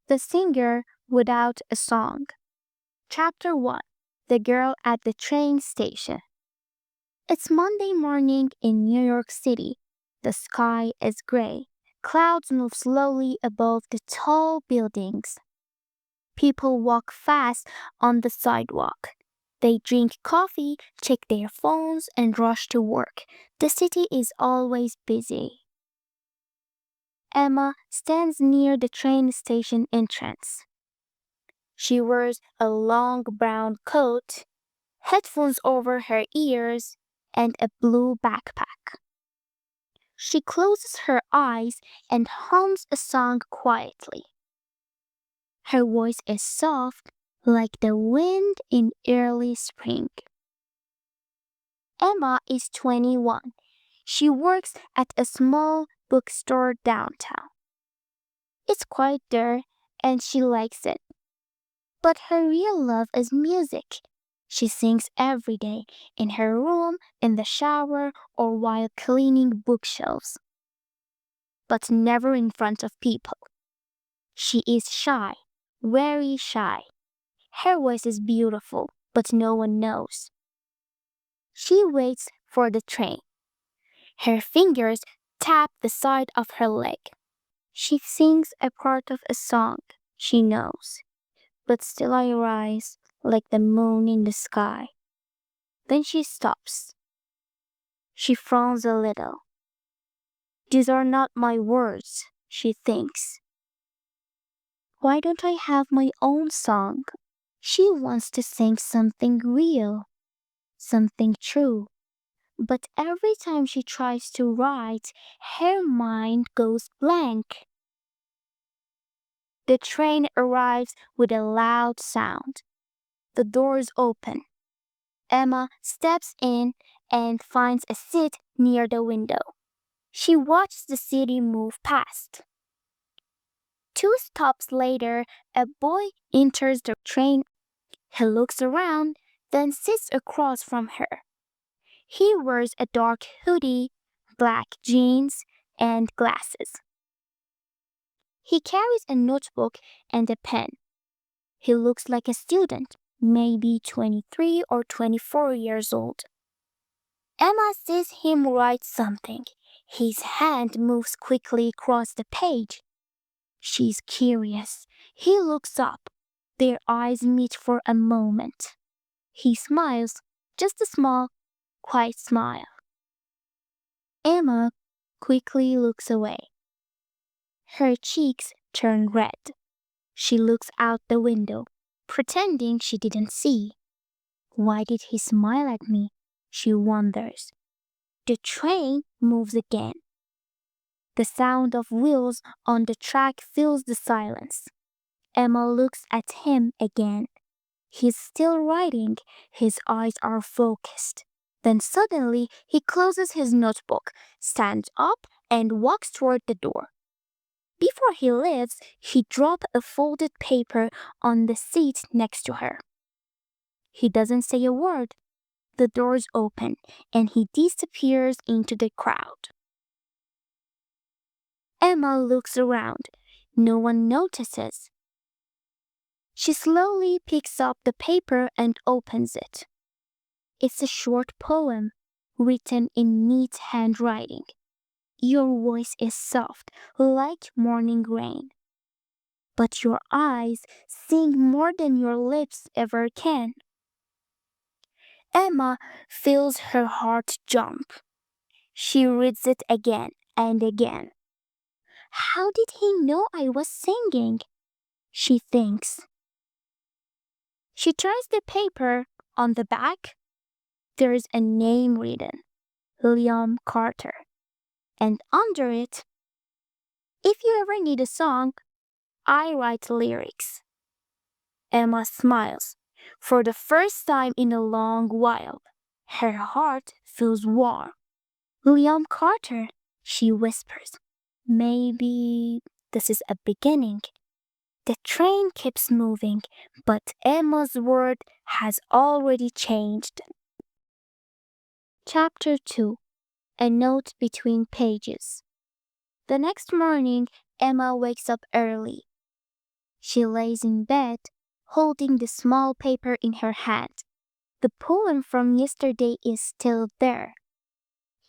The Singer Without a Song. Chapter 1. The Girl at the Train Station. It's Monday morning in New York City. The sky is gray. Clouds move slowly above the tall buildings. People walk fast on the sidewalk. They drink coffee, check their phones, and rush to work. The city is always busy. Emma stands near the train station entrance. She wears a long brown coat, headphones over her ears, and a blue backpack. She closes her eyes and hums a song quietly. Her voice is soft, like the wind in early spring. Emma is 21. She works at a small bookstore downtown. It's quiet there, and she likes it. But her real love is music. She sings every day, in her room, in the shower, or while cleaning bookshelves. But never in front of people. She is shy, very shy. Her voice is beautiful, but no one knows. She waits for the train. Her fingers tap the side of her leg. She sings a part of a song she knows. But still I rise like the moon in the sky. Then she stops. She frowns a little. These are not my words, she thinks. Why don't I have my own song? She wants to sing something real, something true. But every time she tries to write, her mind goes blank. The train arrives with a loud sound. The doors open. Emma steps in and finds a seat near the window. She watches the city move past. 2 stops later, a boy enters the train. He looks around, then sits across from her. He wears a dark hoodie, black jeans, and glasses. He carries a notebook and a pen. He looks like a student, maybe 23 or 24 years old. Emma sees him write something. His hand moves quickly across the page. She's curious. He looks up. Their eyes meet for a moment. He smiles, just a small, quiet smile. Emma quickly looks away. Her cheeks turn red. She looks out the window, pretending she didn't see. Why did he smile at me? She wonders. The train moves again. The sound of wheels on the track fills the silence. Emma looks at him again. He's still writing. His eyes are focused. Then suddenly he closes his notebook, stands up, and walks toward the door. Before he leaves, he drops a folded paper on the seat next to her. He doesn't say a word. The doors open, and he disappears into the crowd. Emma looks around. No one notices. She slowly picks up the paper and opens it. It's a short poem, written in neat handwriting. Your voice is soft, like morning rain. But your eyes sing more than your lips ever can. Emma feels her heart jump. She reads it again and again. How did he know I was singing? She thinks. She turns the paper. On the back, there's a name written, Liam Carter. And under it, if you ever need a song, I write lyrics. Emma smiles. For the first time in a long while, her heart feels warm. Liam Carter, she whispers. Maybe this is a beginning. The train keeps moving, but Emma's world has already changed. Chapter 2. A Note Between Pages. The next morning, Emma wakes up early. She lays in bed, holding the small paper in her hand. The poem from yesterday is still there.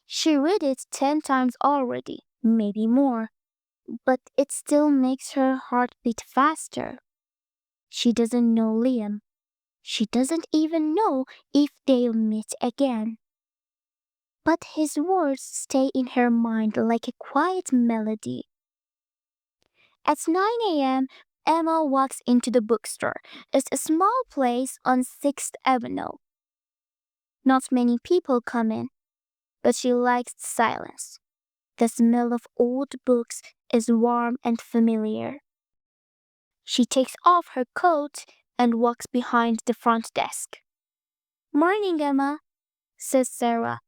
She read it 10 times already, maybe more, but it still makes her heart beat faster. She doesn't know Liam. She doesn't even know if they'll meet again. But his words stay in her mind like a quiet melody. At 9 a.m., Emma walks into the bookstore. It's a small place on 6th Avenue. Not many people come in, but she likes the silence. The smell of old books is warm and familiar. She takes off her coat and walks behind the front desk. "Morning, Emma," says Sarah,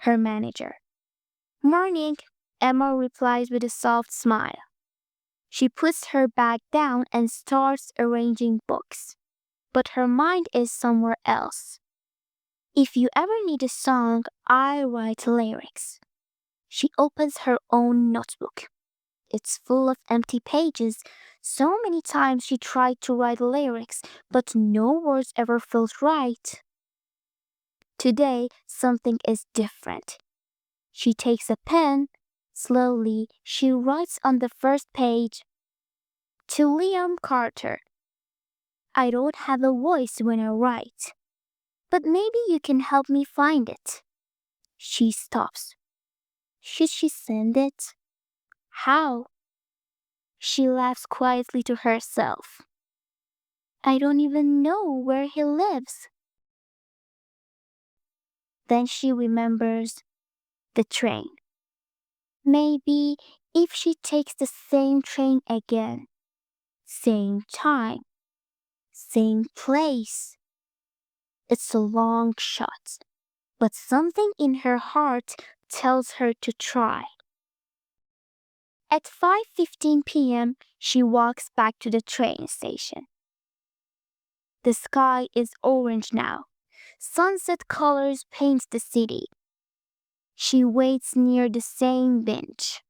her manager. "Morning," Emma replies with a soft smile. She puts her bag down and starts arranging books. But her mind is somewhere else. "If you ever need a song, I write lyrics." She opens her own notebook. It's full of empty pages. So many times she tried to write lyrics, but no words ever felt right. Today, something is different. She takes a pen. Slowly, she writes on the first page, "To Liam Carter. I don't have a voice when I write, but maybe you can help me find it." She stops. Should she send it? How? She laughs quietly to herself. "I don't even know where he lives." Then she remembers the train. Maybe if she takes the same train again, same time, same place. It's a long shot, but something in her heart tells her to try. At 5:15 p.m., she walks back to the train station. The sky is orange now. Sunset colors paint the city. She waits near the same bench.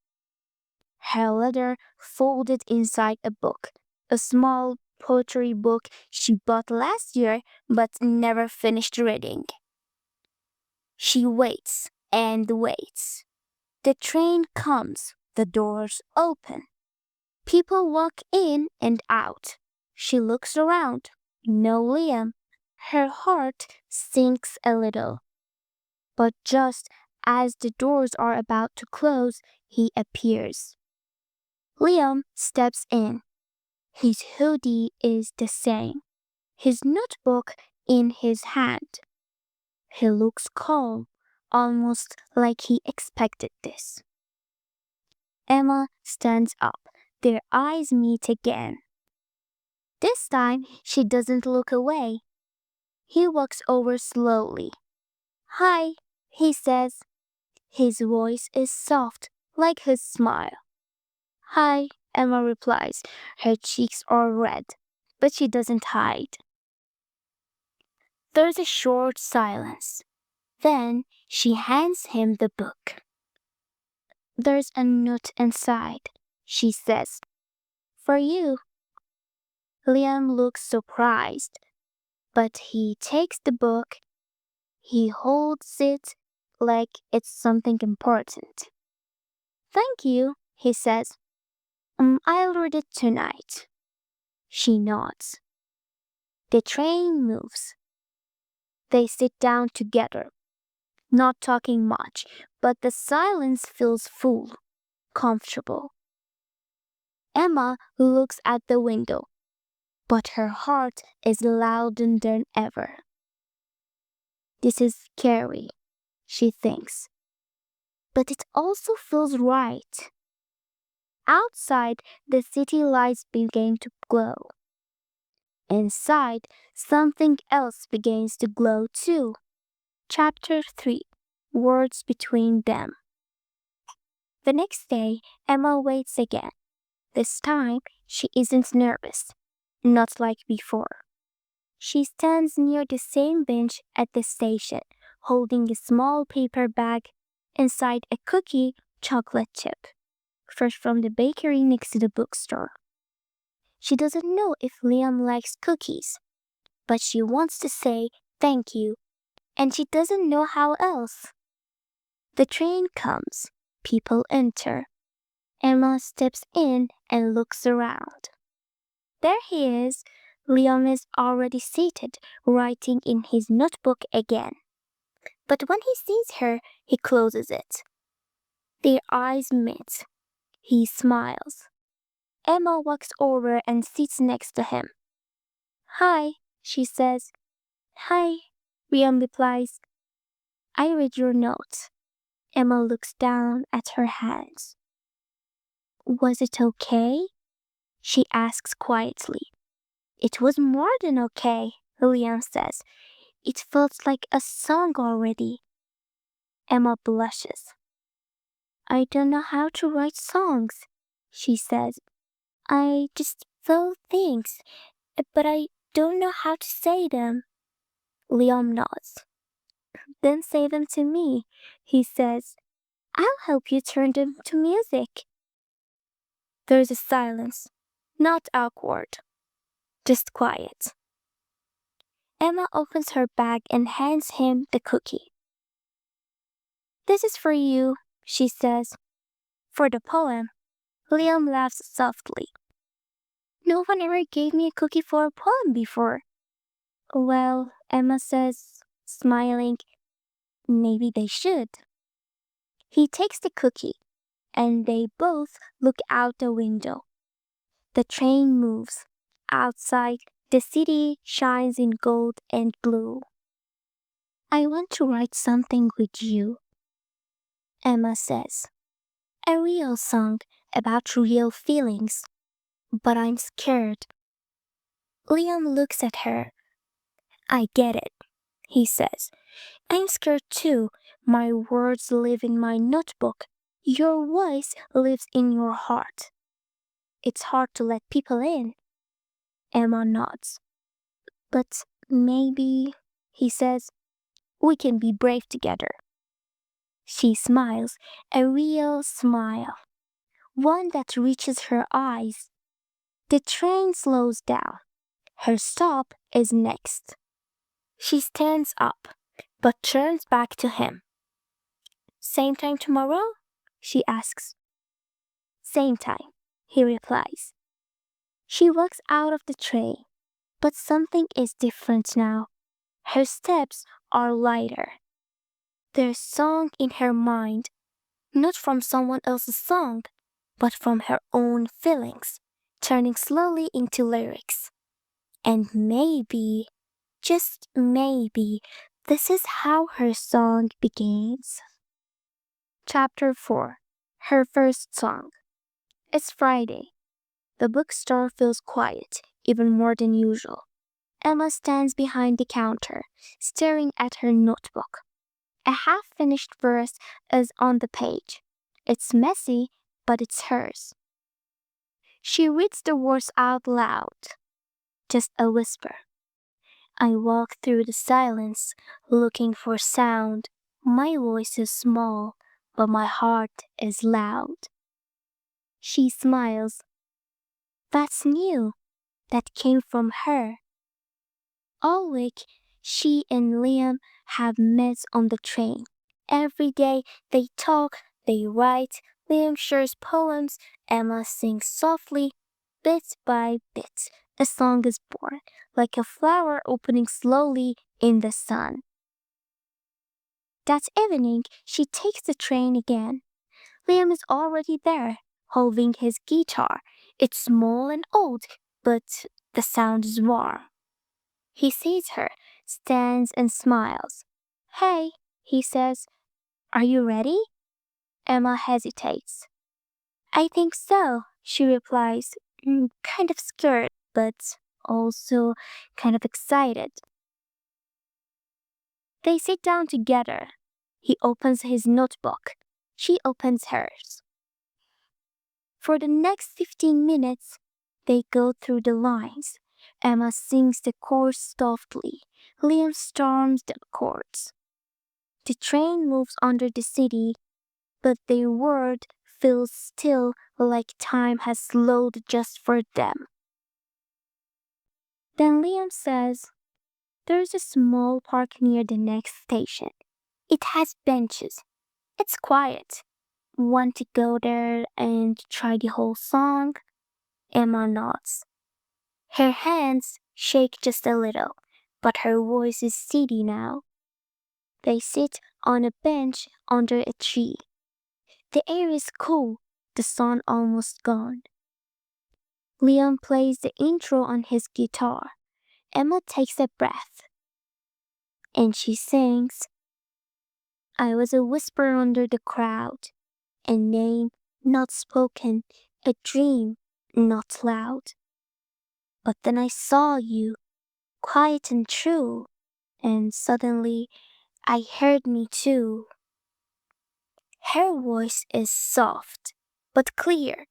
Her letter folded inside a book, a small poetry book she bought last year but never finished reading. She waits and waits. The train comes, the doors open. People walk in and out. She looks around. No Liam. Her heart sinks a little. But just as the doors are about to close, he appears. Liam steps in. His hoodie is the same. His notebook in his hand. He looks calm, almost like he expected this. Emma stands up. Their eyes meet again. This time, she doesn't look away. He walks over slowly. "Hi," he says. His voice is soft, like his smile. "Hi," Emma replies. Her cheeks are red, but she doesn't hide. There's a short silence. Then she hands him the book. "There's a note inside," she says. "For you." Liam looks surprised, but he takes the book. He holds it like it's something important. "Thank you," he says. I'll read it tonight." She nods. The train moves. They sit down together, not talking much, but the silence feels full, comfortable. Emma looks at the window, but her heart is louder than ever. This is scary, she thinks. But it also feels right. Outside, the city lights begin to glow. Inside, something else begins to glow too. Chapter 3. Words Between Them. The next day, Emma waits again. This time, she isn't nervous, not like before. She stands near the same bench at the station, holding a small paper bag, inside a cookie chocolate chip, fresh from the bakery next to the bookstore. She doesn't know if Liam likes cookies, but she wants to say thank you, and she doesn't know how else. The train comes. People enter. Emma steps in and looks around. There he is. Liam is already seated, writing in his notebook again. But when he sees her, he closes it. Their eyes meet. He smiles. Emma walks over and sits next to him. Hi, she says. Hi, Liam replies. I read your note. Emma looks down at her hands. Was it okay? She asks quietly. It was more than okay, Liam says. It felt like a song already. Emma blushes. I don't know how to write songs, she says. I just feel things, but I don't know how to say them. Liam nods. Then say them to me, he says. I'll help you turn them to music. There's a silence, not awkward, just quiet. Emma opens her bag and hands him the cookie. This is for you, she says. For the poem. Liam laughs softly. No one ever gave me a cookie for a poem before. Well, Emma says, smiling, maybe they should. He takes the cookie, and they both look out the window. The train moves. Outside, the city shines in gold and blue. I want to write something with you, Emma says. A real song about real feelings. But I'm scared. Liam looks at her. I get it, he says. I'm scared too. My words live in my notebook. Your voice lives in your heart. It's hard to let people in. Emma nods. But maybe, he says, we can be brave together. She smiles, a real smile, one that reaches her eyes. The train slows down. Her stop is next. She stands up, but turns back to him. Same time tomorrow? She asks. Same time, he replies. She walks out of the train, but something is different now. Her steps are lighter. There's song in her mind, not from someone else's song, but from her own feelings, turning slowly into lyrics. And maybe, just maybe, this is how her song begins. Chapter 4. Her first song. It's Friday. The bookstore feels quiet, even more than usual. Emma stands behind the counter, staring at her notebook. A half-finished verse is on the page. It's messy, but it's hers. She reads the words out loud. Just a whisper. I walk through the silence, looking for sound. My voice is small, but my heart is loud. She smiles. That's new. That came from her. All week, she and Liam have met on the train. Every day they talk, they write. Liam shares poems. Emma sings softly. Bit by bit, a song is born, like a flower opening slowly in the sun. That evening, she takes the train again. Liam is already there, holding his guitar. It's small and old, but the sound is warm. He sees her, stands and smiles. Hey, he says, are you ready? Emma hesitates. I think so, she replies, kind of scared, but also kind of excited. They sit down together. He opens his notebook. She opens hers. For the next 15 minutes, they go through the lines. Emma sings the chorus softly. Liam storms the chords. The train moves under the city, but their world feels still, like time has slowed just for them. Then Liam says, "There's a small park near the next station. It has benches. It's quiet. Want to go there and try the whole song?" Emma nods. Her hands shake just a little, but her voice is steady now. They sit on a bench under a tree. The air is cool, the sun almost gone. Liam plays the intro on his guitar. Emma takes a breath, and she sings, "I was a whisper under the crowd, a name not spoken, a dream not loud. But then I saw you, quiet and true, and suddenly I heard me too." Her voice is soft, but clear,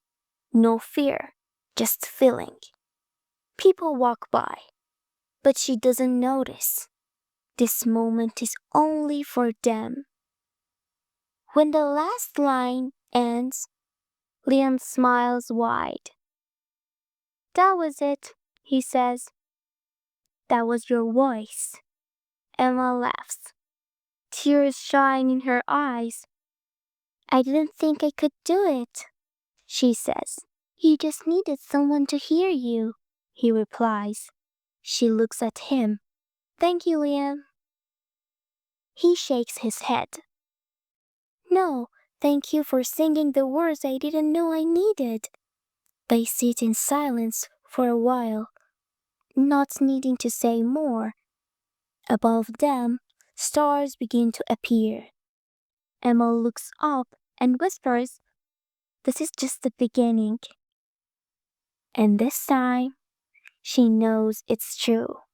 no fear, just feeling. People walk by, but she doesn't notice. This moment is only for them. When the last line ends, Liam smiles wide. "That was it," he says. "That was your voice." Emma laughs. Tears shine in her eyes. "I didn't think I could do it," she says. "You just needed someone to hear you," he replies. She looks at him. "Thank you, Liam." He shakes his head. "No, thank you for singing the words I didn't know I needed." They sit in silence for a while, not needing to say more. Above them, stars begin to appear. Emma looks up and whispers, "This is just the beginning." And this time, she knows it's true.